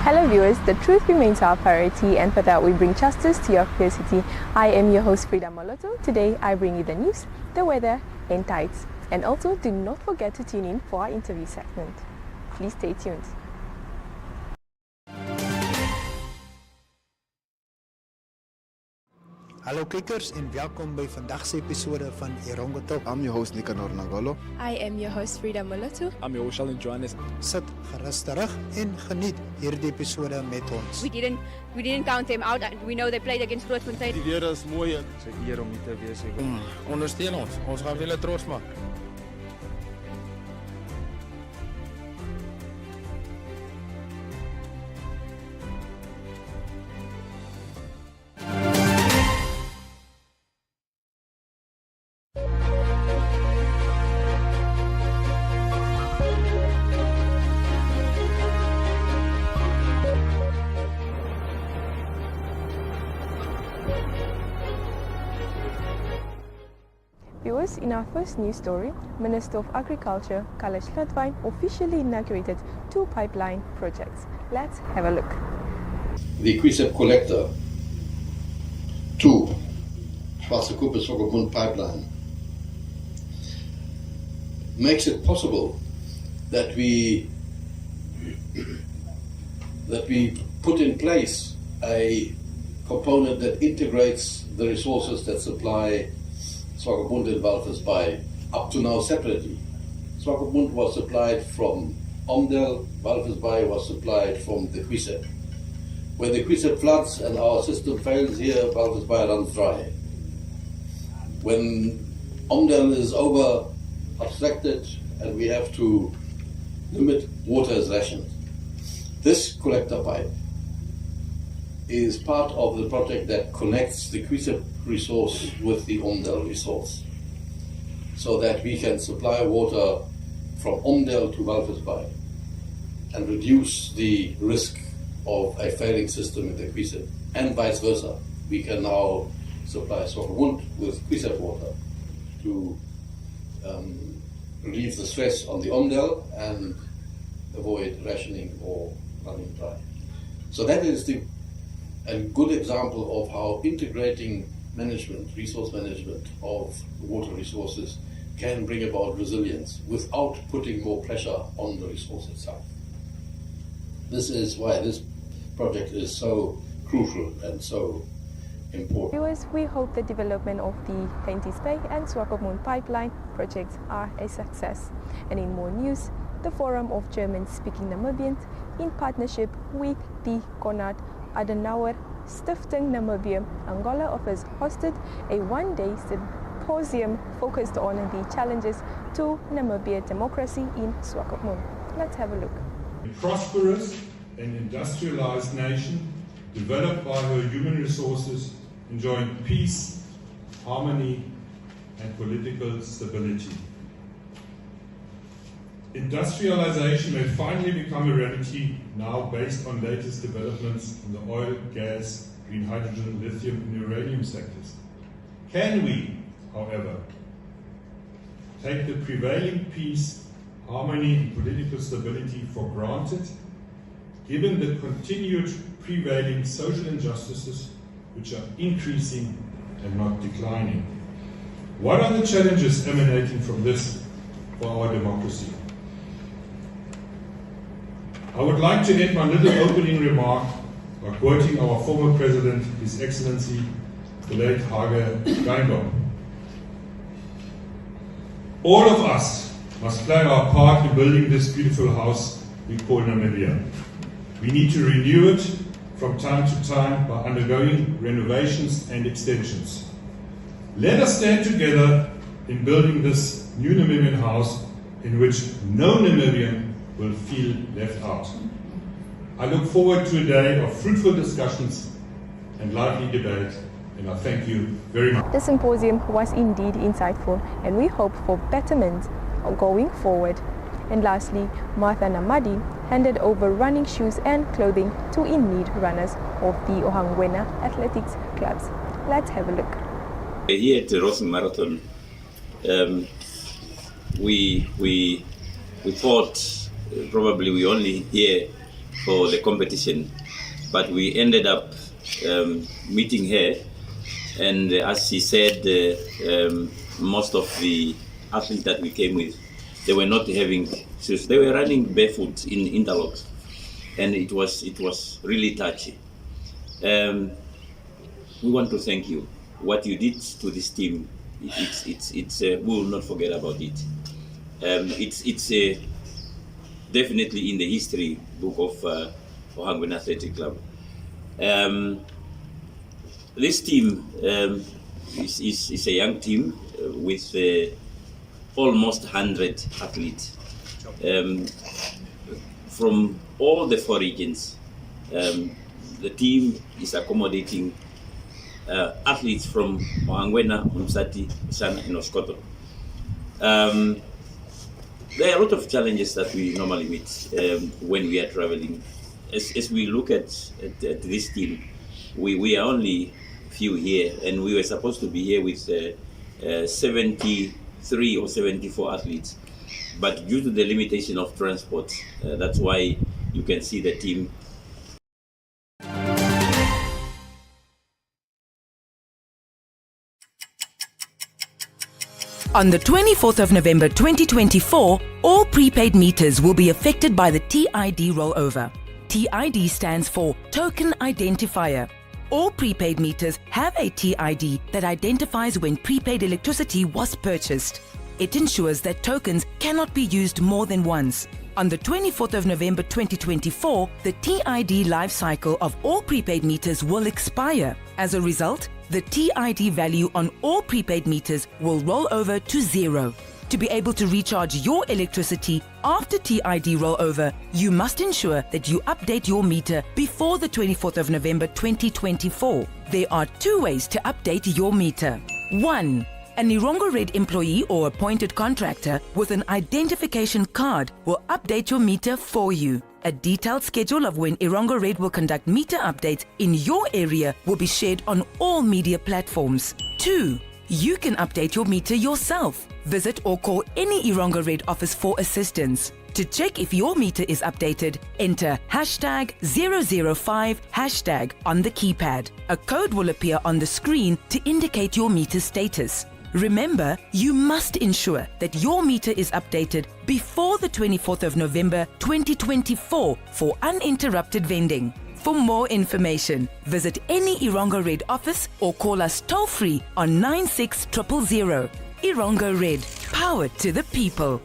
Hello viewers, the truth remains our priority, and for that we bring justice to your curiosity. I am your host Frida Moloto. Today I bring you the news, the weather and tides. And also do not forget to tune in for our interview segment. Please stay tuned. Hallo kijkers en welkom bij vandagse episode van Erongo Top. I'm your host Nicanor Nangolo. I am your host Frida Moloto. I'm your host Alan Johannes. Sit gerus terug en geniet hierdie episode met ons. We didn't count them out. We know they played against Grootfontein. Die weer is mooi. Dit is 'n eer om hier te wees. Ondersteun ons. Ons gaan julle trots maak. Viewers, in our first news story, Minister of Agriculture, Kalash Ladwine, officially inaugurated 2 pipeline projects. Let's have a look. The Quisep Collector 2, Swakopmund pipeline, makes it possible that we put in place a component that integrates the resources that supply Swakopmund and Walvis Bay up to now separately. Swakopmund was supplied from Omdel, Walvis Bay was supplied from the Quisep. When the Quisep floods and our system fails here, Walvis Bay runs dry. When Omdel is over obstructed and we have to limit water as rationed, this collector pipe is part of the project that connects the Quisep resource with the Omdel resource, so that we can supply water from Omdel to Walvis Bay and reduce the risk of a failing system in the Quisep, and vice versa. We can now supply Swakopmund with Quisep water to relieve the stress on the Omdel and avoid rationing or running dry. So that is a good example of how integrating resource management of water resources can bring about resilience without putting more pressure on the resource itself. This is why this project is so crucial and so important. Viewers, we hope the development of the Painties Bay and Swakopmund pipeline projects are a success. And in more news, the Forum of German-Speaking Namibians, in partnership with the Konrad Adenauer Stichting Namibia, Angola office hosted a one-day symposium focused on the challenges to Namibia democracy in Swakopmund. Let's have a look. A prosperous and industrialized nation developed by her human resources, enjoying peace, harmony, and political stability. Industrialization may finally become a reality now based on latest developments in the oil, gas, green hydrogen, lithium and uranium sectors. Can we, however, take the prevailing peace, harmony and political stability for granted, given the continued prevailing social injustices which are increasing and not declining? What are the challenges emanating from this for our democracy? I would like to end my little opening remark by quoting our former President, His Excellency, the late Hage Geingob. All of us must play our part in building this beautiful house we call Namibia. We need to renew it from time to time by undergoing renovations and extensions. Let us stand together in building this new Namibian house in which no Namibian will feel left out. I look forward to a day of fruitful discussions and lively debate, and I thank you very much. The symposium was indeed insightful, and we hope for betterment going forward. And lastly, Martha Namadi handed over running shoes and clothing to in-need runners of the Ohangwena Athletics clubs. Let's have a look. Here at the Rosen Marathon, we thought probably we only hear for the competition, but we ended up meeting her, and as she said, most of the athletes that we came with, they were not having shoes. They were running barefoot in interlocks, and it was really touchy. We want to thank you. What you did to this team, we will not forget about it. It's definitely in the history book of Ohangwen Athletic Club. This team is a young team with almost 100 athletes from all the 4 regions. The team is accommodating athletes from Ohangwena, Umsati, Sana, and Oskoto. There are a lot of challenges that we normally meet when we are traveling. As we look at this team, we are only few here, and we were supposed to be here with 73 or 74 athletes. But due to the limitation of transport, that's why you can see the team. On the 24th of November 2024, all prepaid meters will be affected by the TID rollover. TID stands for Token Identifier. All prepaid meters have a TID that identifies when prepaid electricity was purchased. It ensures that tokens cannot be used more than once. On the 24th of November 2024, the TID life cycle of all prepaid meters will expire. As a result, the TID value on all prepaid meters will roll over to 0. To be able to recharge your electricity after TID rollover, you must ensure that you update your meter before the 24th of November 2024. There are 2 ways to update your meter. 1. An Erongo Red employee or appointed contractor with an identification card will update your meter for you. A detailed schedule of when Erongo Red will conduct meter updates in your area will be shared on all media platforms. 2. You can update your meter yourself. Visit or call any Erongo Red office for assistance. To check if your meter is updated, enter #005 on the keypad. A code will appear on the screen to indicate your meter status. Remember, you must ensure that your meter is updated before the 24th of November 2024 for uninterrupted vending. For more information, visit any Erongo Red office or call us toll-free on 96000. Erongo Red, power to the people.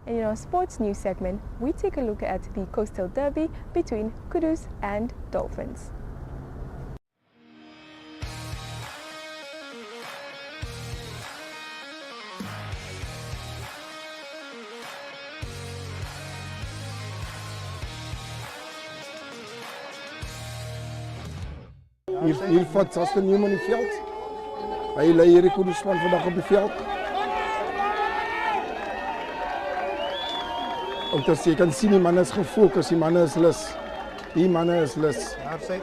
In our sports news segment, we take a look at the Coastal Derby between Kudus and Dolphins. Hier vat Justin Newman die veld. Hy lei hierdie Kudusman vandag op die veld. Omdat jy kan sien die manne is gefokus, die manne is lus. Die manne is lus. Daar sê.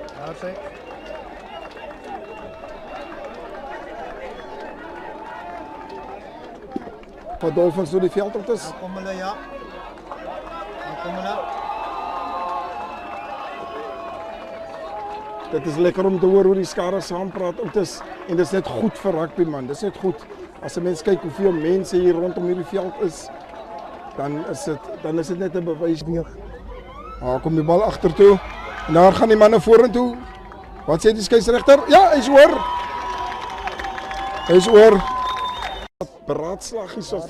Wat Dolphins door die veld op is. Kom hulle ja. Kom hulle. Dit is lekker om te hoor hoe die skare saam praat. En dit is net goed vir rugby man. Dit is net goed. As 'n mens kyk hoeveel mense hier rondom hierdie veld is, dan is dit net 'n bewys weer. Kom die bal agtertoe. En daar gaan die manne vorentoe. Wat sê die skeieregter? Ja, hy's oor. Hy's oor. Beraadslag hierso.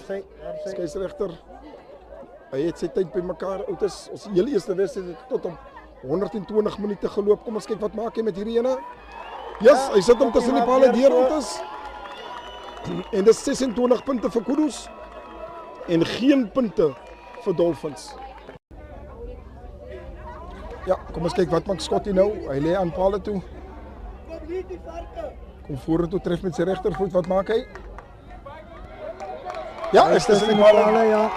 Skeieregter. Hy het sy tyd bymekaar. Ons hele eerste wedstryd het tot op 120 minute geloop. Kom ons kyk wat maak hy met hierdie ene. Yes, hy sit hom tussen die palle deur ons. En dis 26 punte vir Kudus en geen punte vir Dolphins. Ja, kom ons kyk wat maak Scotty nou. Hy lê aan palle toe. Kom vorentoe tref met sy regtervoet. Wat maak hy? Ja, is tussen die bale, ja.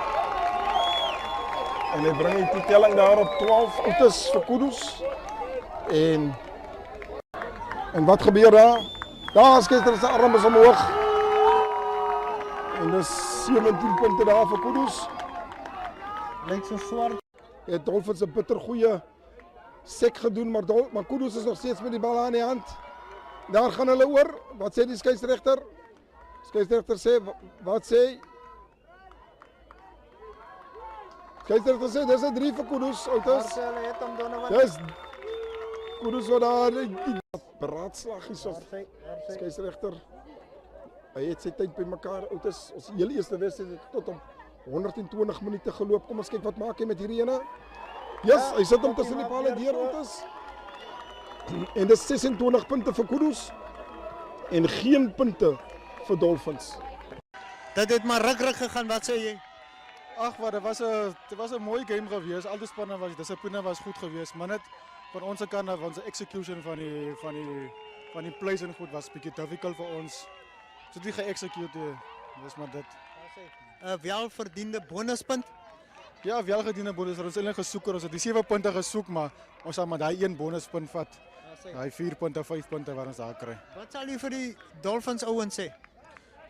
En hy bring die telling daar op 12 outes vir Kudus. En wat gebeur daar? Daar is gister se arm is omhoog. En dis 17 punte daar vir Kudus. Lyk so swart. Het Dolphins 'n bitter goeie sek gedoen, maar Kudus is nog steeds met die bal aan die hand. Daar gaan hulle oor. Wat sê die skeieregter? Skeieregter sê wat sê? Skeieregter sê dis 'n 3 vir Kudus, ouers. Dis Kudus wat daar die beraadslag is of skeieregter. Hy het sy tyd bymekaar, ouers. Ons heel eerste wedstryd het tot op 120 minute geloop. Kom ons kyk wat maak hy met hierdie ene. Yes, hy sit hom tussen die pale deur, ouers. En dis 26 punte vir Kudus en geen punte vir Dolphins. Dit het maar ruk gegaan, wat sê jy? Ag, wat, dit was 'n mooi game geweest. Al die spanne was, dissipline was goed geweest, maar net van ons kant af, onze execution van die plays en goed was bietjie difficult vir ons. So dit ge-execute, dis maar dit. Welverdiende bonuspunt? Ja, welverdiende bonus. Ons het eintlik gesoek, ons het die 7 punte gesoek, maar ons sal maar daai 1 bonuspunt vat. Daai 4 punte, 5 punte wat ons daar kry. Wat sal jy vir die Dolphins ouens sê?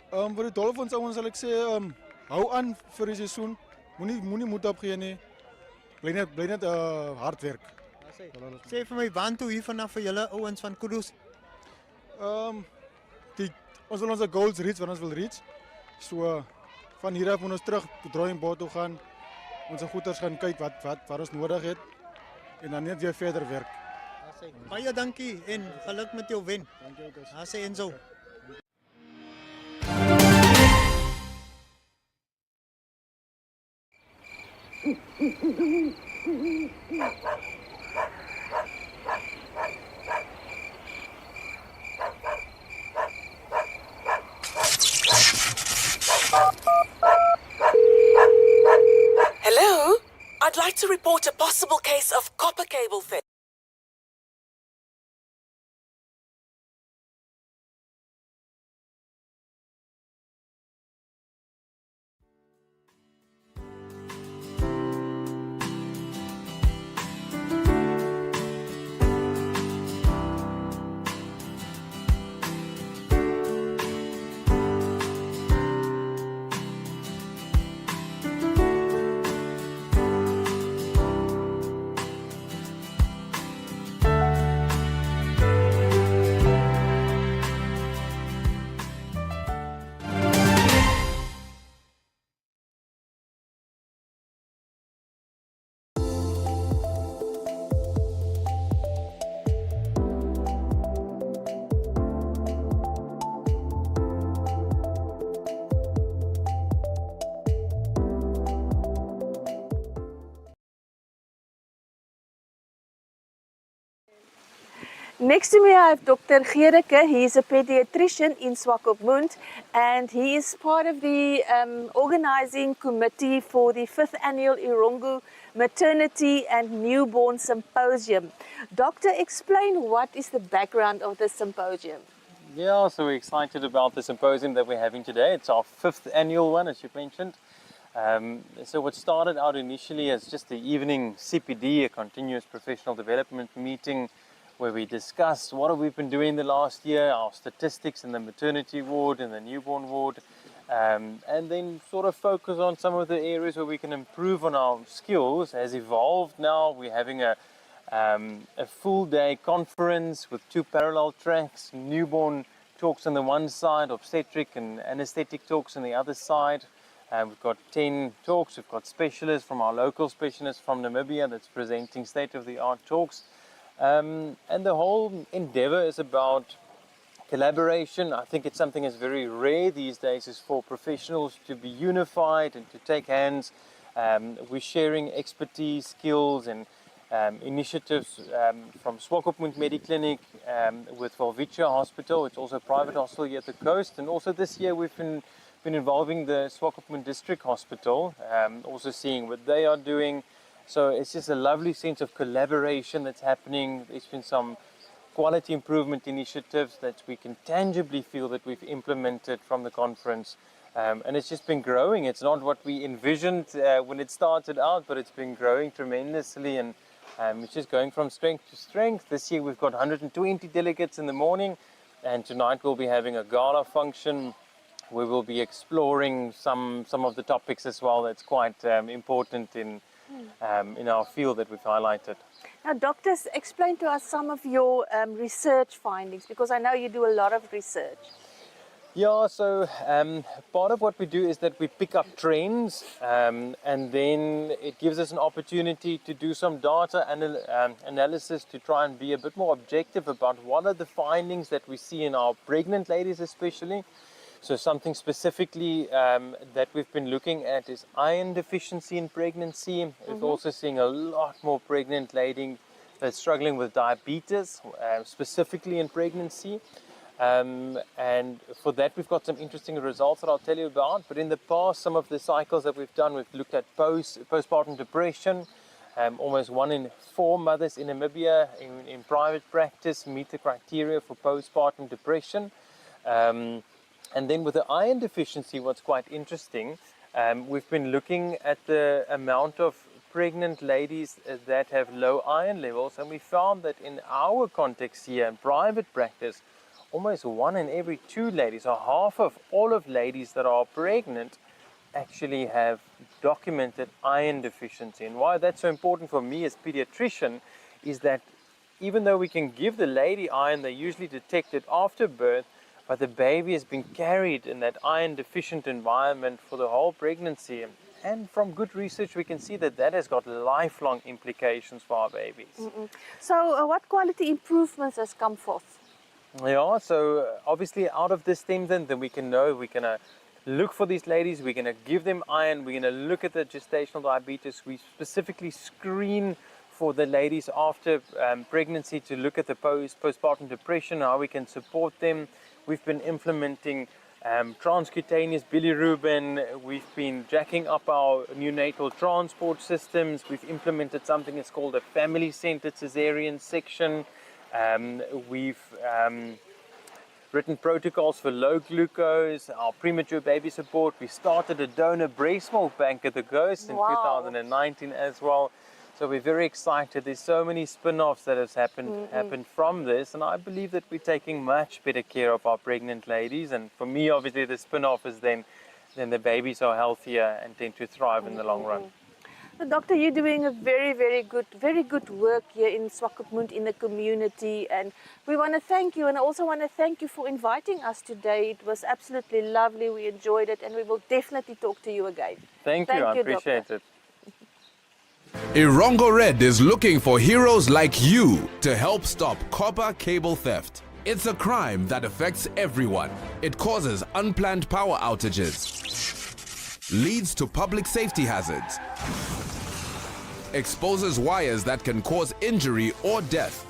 Vir die Dolphins ouens sal ek sê, hou aan vir die seisoen. Moenie moed opgee nie. Bly net hard werk. Sê vir my waantoe hier vanaf vir julle ouens van Kudus? Ons wil onze goals reach wat ons wil reach. So van hier af moet ons terug op drawing board toe gaan. Onze goeders gaan kyk wat ons nodig het en dan net weer verder werk. Baie dankie en geluk met jou wen. Dankie ook. Hasse en zo. Hello? I'd like to report a possible case of copper cable theft. Next to me I have Dr. Gericke. He is a pediatrician in Swakopmund and he is part of the organizing committee for the 5th annual Erongo Maternity and Newborn Symposium. Doctor, explain what is the background of this symposium. Yeah, so we're excited about the symposium that we're having today. It's our 5th annual one, as you mentioned. So what started out initially as just the evening CPD, a continuous professional development meeting, where we discuss what have we been doing the last year, our statistics in the maternity ward and the newborn ward, and then sort of focus on some of the areas where we can improve on our skills. Has evolved now. We're having a full day conference with 2 parallel tracks, newborn talks on the one side, obstetric and anesthetic talks on the other side. We've got 10 talks. We've got specialists from our local specialists from Namibia that's presenting state-of-the-art talks. And the whole endeavor is about collaboration. I think it's something that's very rare these days, is for professionals to be unified and to take hands. We're sharing expertise, skills and initiatives from Swakopmund Mediclinic with Volvicha Hospital. It's also a private hospital here at the coast. And also this year we've been involving the Swakopmund District Hospital, also seeing what they are doing. So it's just a lovely sense of collaboration that's happening. There's been some quality improvement initiatives that we can tangibly feel that we've implemented from the conference. And it's just been growing. It's not what we envisioned when it started out, but it's been growing tremendously, and it's just going from strength to strength. This year we've got 120 delegates in the morning, and tonight we'll be having a gala function. We will be exploring some of the topics as well that's quite important in our field that we've highlighted. Now, doctors, explain to us some of your research findings, because I know you do a lot of research. Yeah, so part of what we do is that we pick up trends, and then it gives us an opportunity to do some data analysis to try and be a bit more objective about what are the findings that we see in our pregnant ladies especially. So something specifically that we've been looking at is iron deficiency in pregnancy. We're also seeing a lot more pregnant ladies that's struggling with diabetes, specifically in pregnancy. And for that we've got some interesting results that I'll tell you about. But in the past, some of the cycles that we've done, we've looked at postpartum depression. Almost 1 in 4 mothers in Namibia in private practice meet the criteria for postpartum depression. And then with the iron deficiency, what's quite interesting, we've been looking at the amount of pregnant ladies that have low iron levels, and we found that in our context here in private practice, almost 1 in every 2 ladies, or half of all of ladies that are pregnant, actually have documented iron deficiency. And why that's so important for me as pediatrician is that even though we can give the lady iron, they usually detect it after birth, but the baby has been carried in that iron deficient environment for the whole pregnancy. And from good research, we can see that that has got lifelong implications for our babies. So what quality improvements has come forth? Yeah, so obviously out of this thing then we can know, we're going to look for these ladies, we're going to give them iron, we're going to look at the gestational diabetes, we specifically screen for the ladies after pregnancy to look at the postpartum depression, how we can support them. We've been implementing transcutaneous bilirubin, we've been jacking up our neonatal transport systems, we've implemented something that's called a family-centered cesarean section, we've written protocols for low glucose, our premature baby support, we started a donor breast milk bank at the Ghost in 2019 as well. So we're very excited. There's so many spin-offs that has happened from this, and I believe that we're taking much better care of our pregnant ladies. And for me, obviously, the spin-off is then the babies are healthier and tend to thrive in the long run. So, Doctor, you're doing a very good work here in Swakopmund in the community, and we want to thank you, and I also want to thank you for inviting us today. It was absolutely lovely. We enjoyed it, and we will definitely talk to you again. Thank you, I appreciate it. Erongo Red is looking for heroes like you to help stop copper cable theft. It's a crime that affects everyone. It causes unplanned power outages, leads to public safety hazards, exposes wires that can cause injury or death,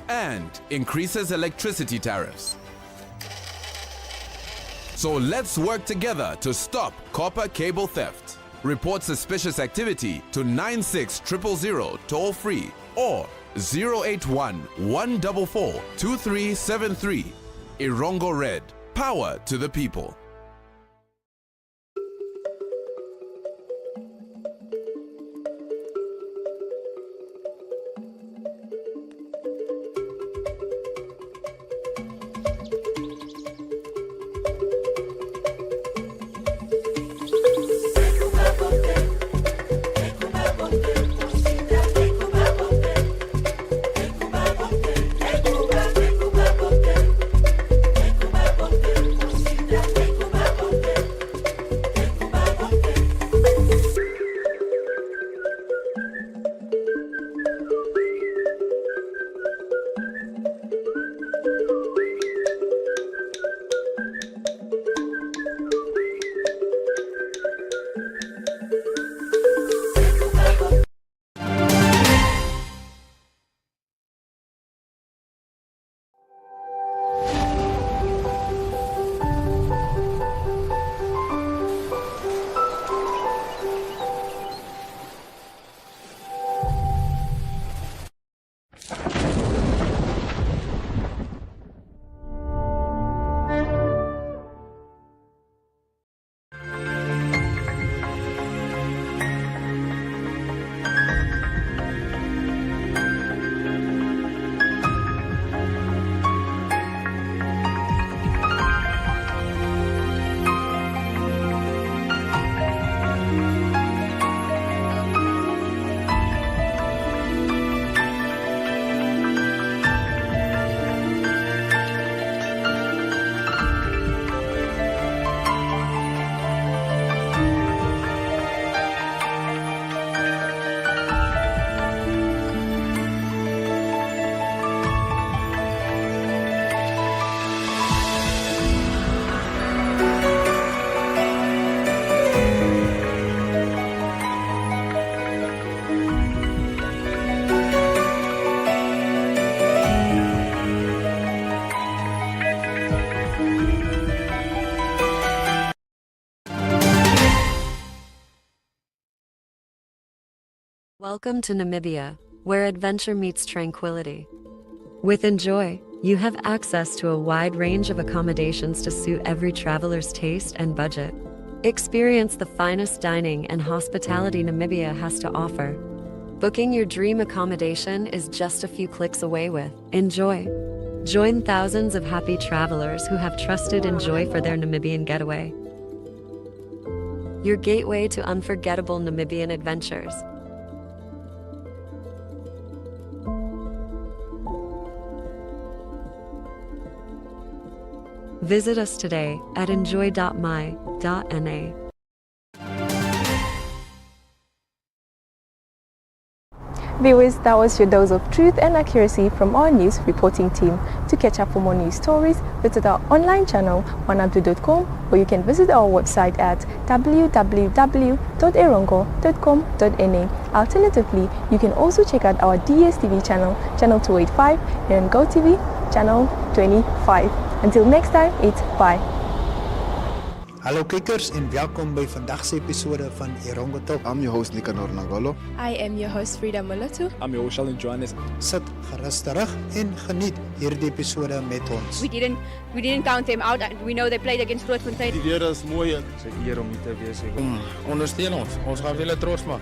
and increases electricity tariffs. So let's work together to stop copper cable theft. Report suspicious activity to 96000 toll free or 081 144 2373. Erongo Red, power to the people. Take Welcome to Namibia, where adventure meets tranquility. With Enjoy, you have access to a wide range of accommodations to suit every traveler's taste and budget. Experience the finest dining and hospitality Namibia has to offer. Booking your dream accommodation is just a few clicks away with Enjoy. Join thousands of happy travelers who have trusted Enjoy for their Namibian getaway. Your gateway to unforgettable Namibian adventures. Visit us today at enjoy.my.na. Viewers, that was your dose of truth and accuracy from our news reporting team. To catch up for more news stories, visit our online channel, oneabdu.com, or you can visit our website at www.erongo.com.na. Alternatively, you can also check out our DSTV channel, channel 285, and GoTV, channel 25. Until next time, it's bye. Hallo kijkers en welkom bij vandaagse episode van Erongo Talk. I'm your host Nicanor. I am your host Frida Moloto. I'm your host Johannes. Sit gerus terug en geniet hierdie episode met ons. We didn't count them out. We know they played against Grootfontein. Die weer is mooi. Ondersteun ons. Ons gaan julle trots maak.